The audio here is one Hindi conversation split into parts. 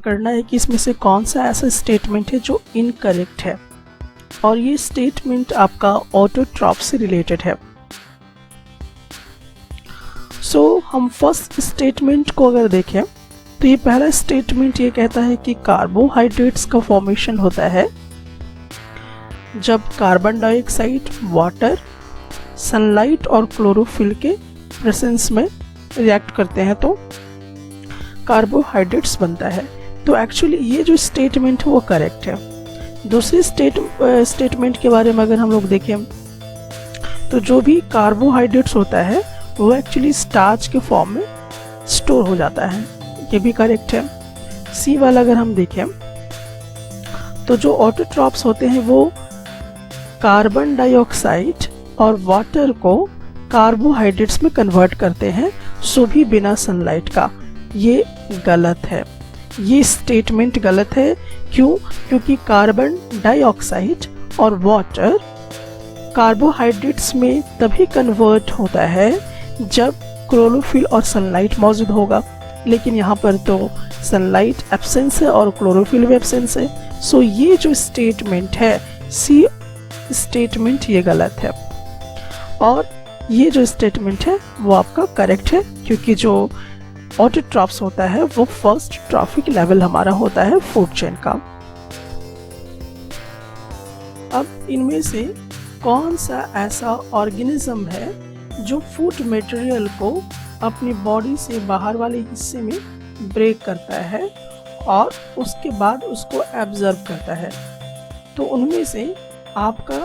करना है कि इसमें से कौन सा ऐसा स्टेटमेंट है जो इनकरेक्ट है, और ये स्टेटमेंट आपका ऑटोट्रॉप से रिलेटेड है। हम फर्स्ट स्टेटमेंट को अगर देखें तो ये पहला स्टेटमेंट ये कहता है कि कार्बोहाइड्रेट्स का फॉर्मेशन होता है जब कार्बन डाइऑक्साइड, वाटर, सनलाइट और क्लोरोफिल के प्रेजेंस में रिएक्ट करते हैं तो कार्बोहाइड्रेट्स बनता है। तो एक्चुअली ये जो स्टेटमेंट है वो करेक्ट है। दूसरी स्टेटमेंट के बारे में अगर हम लोग देखें तो जो भी कार्बोहाइड्रेट्स होता है वो एक्चुअली स्टार्च के फॉर्म में स्टोर हो जाता है, ये भी करेक्ट है। सी वाला अगर हम देखें तो जो ऑटोट्रॉप्स होते हैं वो कार्बन डाइऑक्साइड और वाटर को कार्बोहाइड्रेट्स में कन्वर्ट करते हैं, सो भी बिना सनलाइट का। ये गलत है, ये स्टेटमेंट गलत है। क्यों? क्योंकि कार्बन डाइऑक्साइड और वाटर कार्बोहाइड्रेट्स में तभी कन्वर्ट होता है जब क्लोरोफिल और सनलाइट मौजूद होगा, लेकिन यहाँ पर तो सनलाइट एब्सेंस है और क्लोरोफिल भी एब्सेंस है। सो ये जो स्टेटमेंट है, सी स्टेटमेंट, ये गलत है। और ये जो स्टेटमेंट है वो आपका करेक्ट है, क्योंकि जो ऑटोट्रॉप्स होता है वो फर्स्ट ट्रॉफिक लेवल हमारा होता है फूड चेन का। अब इनमें से कौन सा ऐसा ऑर्गेनिज्म है जो फूड मटेरियल को अपनी बॉडी से बाहर वाले हिस्से में ब्रेक करता है और उसके बाद उसको एब्जर्व करता है? तो उनमें से आपका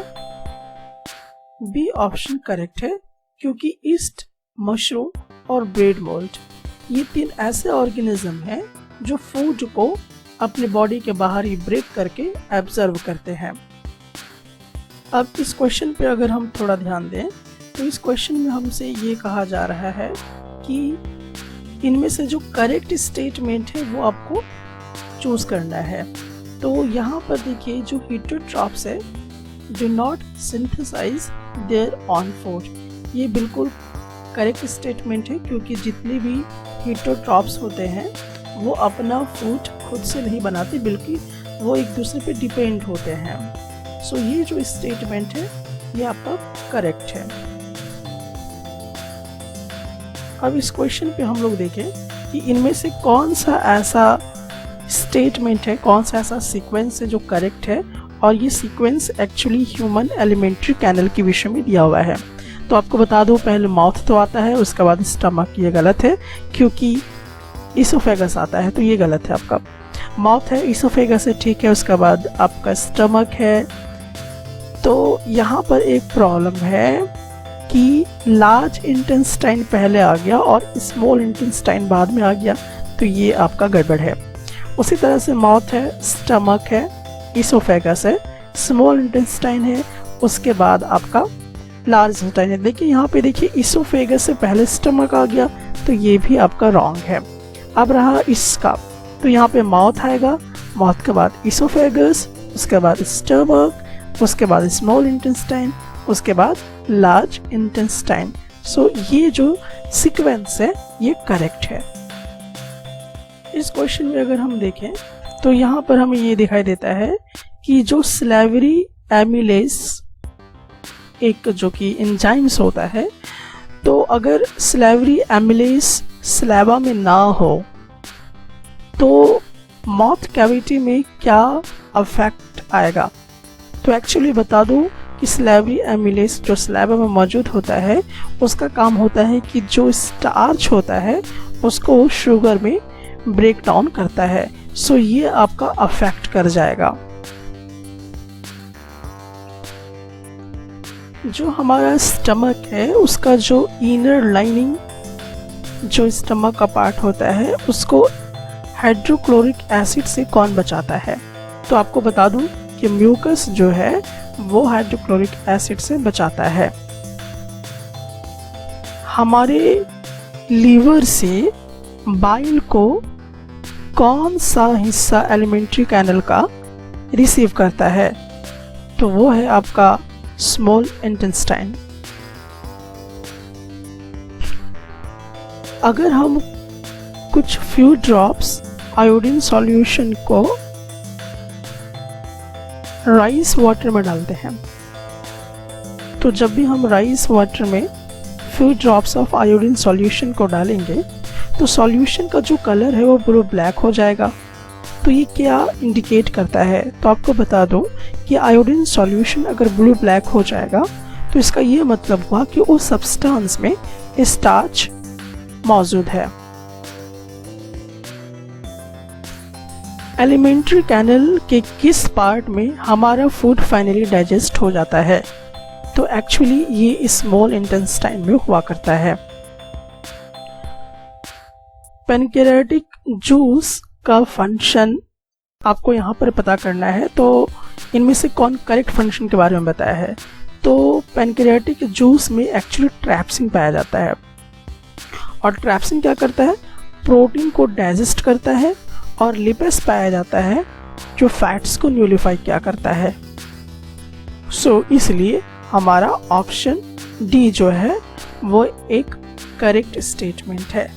बी ऑप्शन करेक्ट है, क्योंकि ईस्ट, मशरूम और ब्रेड मोल्ड ये 3 ऐसे ऑर्गेनिज्म हैं जो फूड को अपने बॉडी के बाहर ही ब्रेक करके एब्जर्व करते हैं। अब इस क्वेश्चन पे अगर हम थोड़ा ध्यान दें तो इस क्वेश्चन में हमसे ये कहा जा रहा है कि इनमें से जो करेक्ट स्टेटमेंट है वो आपको चूज करना है। तो यहाँ पर देखिए, जो हेटेरोट्रॉप्स है, do not synthesize their own food, ये बिल्कुल करेक्ट स्टेटमेंट है, क्योंकि जितने भी हेटेरोट्रॉप्स होते हैं वो अपना फूड खुद से नहीं बनाते, बल्कि वो एक दूसरे पे डिपेंड होते हैं। सो ये जो स्टेटमेंट है ये आपका करेक्ट है। अब इस क्वेश्चन पे हम लोग देखें कि इनमें से कौन सा ऐसा स्टेटमेंट है, कौन सा ऐसा सीक्वेंस है जो करेक्ट है, और ये sequence actually human alimentary canal के विषय में दिया हुआ है। तो आपको बता दूं, पहले माउथ तो आता है, उसके बाद स्टमक, ये गलत है क्योंकि इसोफेगस आता है, तो ये गलत है। आपका माउथ है, इसोफेगस है, ठीक है, उसके बाद आपका स्टमक है। तो यहाँ पर एक प्रॉब्लम है कि लार्ज इंटेस्टाइन पहले आ गया और स्मॉल इंटेस्टाइन बाद में आ गया, तो ये आपका गड़बड़ है। उसी तरह से माउथ है, स्टमक है, इसोफेगस है, स्मॉल इंटेस्टाइन है, उसके बाद आपका लार्ज इंटेस्टाइन है। देखिए यहाँ पे देखिए, इसोफेगस से पहले स्टमक आ गया, तो ये भी आपका रॉन्ग है। अब रहा इसका, तो यहाँ पे माउथ आएगा, माउथ के बाद इसोफेगस, उसके बाद स्टमक, उसके बाद स्मॉल इंटेस्टाइन, उसके बाद लार्ज इंटेस्टाइन। सो ये जो सीक्वेंस है ये करेक्ट है। इस क्वेश्चन में अगर हम देखें तो यहाँ पर हमें ये दिखाई देता है कि जो स्लेवरी एमिलेज एक जो कि एंजाइम्स होता है, तो अगर स्लेवरी एमिलेज स्लेवा में ना हो तो माउथ कैविटी में क्या अफेक्ट आएगा? तो एक्चुअली बता दूं कि स्लेवरी एमिलेज जो स्लेवा में मौजूद होता है उसका काम होता है कि जो स्टार्च होता है उसको शुगर में ब्रेक डाउन करता है। सो ये आपका अफेक्ट कर जाएगा। जो हमारा स्टमक है उसका जो इनर लाइनिंग, जो स्टमक का पार्ट होता है, उसको हाइड्रोक्लोरिक एसिड से कौन बचाता है? तो आपको बता दूं कि म्यूकस जो है वो हाइड्रोक्लोरिक एसिड से बचाता है। हमारे लीवर से बाइल को कौन सा हिस्सा एलिमेंट्री कैनल का रिसीव करता है? तो वो है आपका स्मॉल इंटेस्टाइन। अगर हम कुछ फ्यू ड्रॉप्स आयोडीन सॉल्यूशन को राइस वाटर में डालते हैं। तो जब भी हम राइस वाटर में few drops of iodine solution को डालेंगे तो सॉल्यूशन का जो कलर है वो ब्लू ब्लैक हो जाएगा। तो ये क्या इंडिकेट करता है? तो आपको बता दूं कि आयोडीन सॉल्यूशन अगर ब्लू ब्लैक हो जाएगा तो इसका ये मतलब हुआ कि उस सब्सटेंस में स्टार्च मौजूद है। एलिमेंट्री कैनल के किस पार्ट में हमारा फूड फाइनली डाइजेस्ट हो जाता है? तो एक्चुअली ये स्मॉल इंटेस्टाइन में हुआ करता है। पैनक्रियाटिक जूस का फंक्शन आपको यहाँ पर पता करना है। तो इनमें से कौन करेक्ट फंक्शन के बारे में बताया है? तो पैनक्रियाटिक जूस में एक्चुअली ट्रैप्सिन पाया जाता है और ट्रैप्सिन क्या करता है? प्रोटीन को डाइजेस्ट करता है और लिपेस पाया जाता है जो फैट्स को न्यूट्रीफाई क्या करता है। सो इसलिए हमारा ऑप्शन डी जो है वो एक करेक्ट स्टेटमेंट है।